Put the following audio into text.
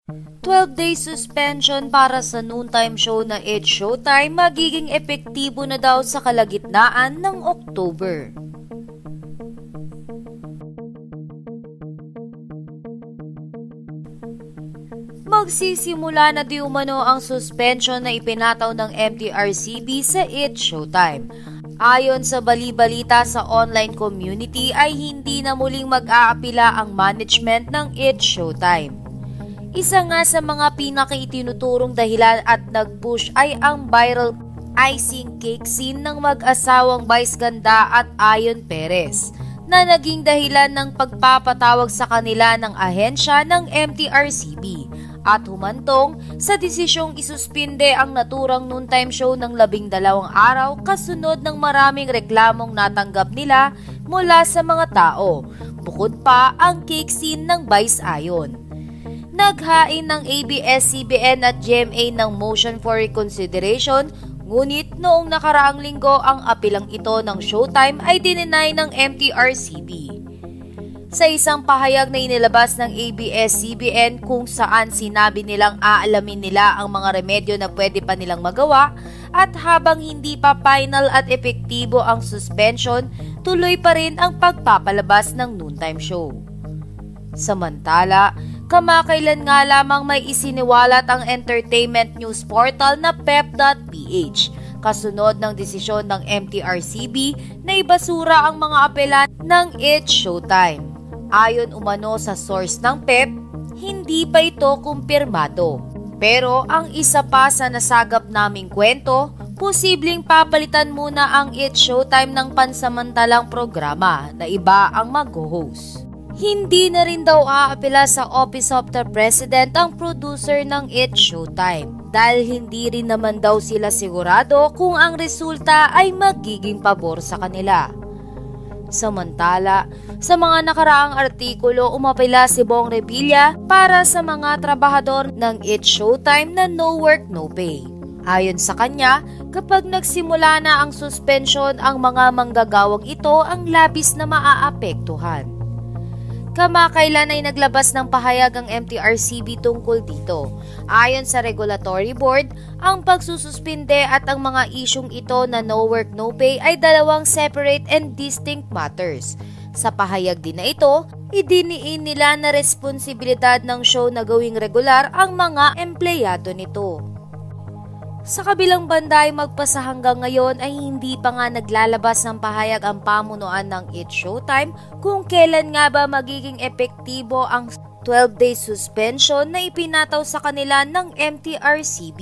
12-day suspension para sa noontime show na It's Showtime magiging epektibo na daw sa kalagitnaan ng October. Magsisimula na di umano ang suspension na ipinataw ng MTRCB sa It's Showtime. Ayon sa bali-balita sa online community ay hindi na muling mag-aapila ang management ng It's Showtime. Isa nga sa mga pinaka-itinuturong dahilan at nag-push ay ang viral icing cake scene ng mag-asawang Vice Ganda at Ayon Perez na naging dahilan ng pagpapatawag sa kanila ng ahensya ng MTRCB at humantong sa desisyong isuspinde ang naturang noontime show ng 12 araw kasunod ng maraming reklamong natanggap nila mula sa mga tao, bukod pa ang cake scene ng Vice Ayon. Naghain ng ABS-CBN at GMA ng motion for reconsideration, ngunit noong nakaraang linggo ang apilang ito ng Showtime ay dininay ng MTRCB. Sa isang pahayag na inilabas ng ABS-CBN kung saan sinabi nilang aalamin nila ang mga remedyo na pwede pa nilang magawa at habang hindi pa final at epektibo ang suspension, tuloy pa rin ang pagpapalabas ng noontime show. Samantala, kamakailan nga lamang may isiniwalat ang entertainment news portal na pep.ph kasunod ng desisyon ng MTRCB na ibasura ang mga apelan ng It's Showtime. Ayon umano sa source ng PEP, hindi pa ito kumpirmado. Pero ang isa pa sa nasagap naming kwento, posibleng papalitan muna ang It's Showtime ng pansamantalang programa na iba ang mag-host. Hindi na rin daw aapela sa Office of the President ang producer ng It's Showtime dahil hindi rin naman daw sila sigurado kung ang resulta ay magiging pabor sa kanila. Samantala, sa mga nakaraang artikulo umapela si Bong Revilla para sa mga trabahador ng It's Showtime na no work no pay. Ayon sa kanya, kapag nagsimula na ang suspension ang mga manggagawang ito ang labis na maaapektuhan. Kamakailan ay naglabas ng pahayag ang MTRCB tungkol dito. Ayon sa regulatory board, ang pagsususpinde at ang mga isyung ito na no work no pay ay dalawang separate and distinct matters. Sa pahayag din na ito, idiniin nila na responsibilidad ng show na gawing regular ang mga empleyado nito. Sa kabilang banda ay magpasa hanggang ngayon ay hindi pa nga naglalabas ng pahayag ang pamunuan ng It's Showtime kung kailan nga ba magiging epektibo ang 12-day suspension na ipinataw sa kanila ng MTRCB.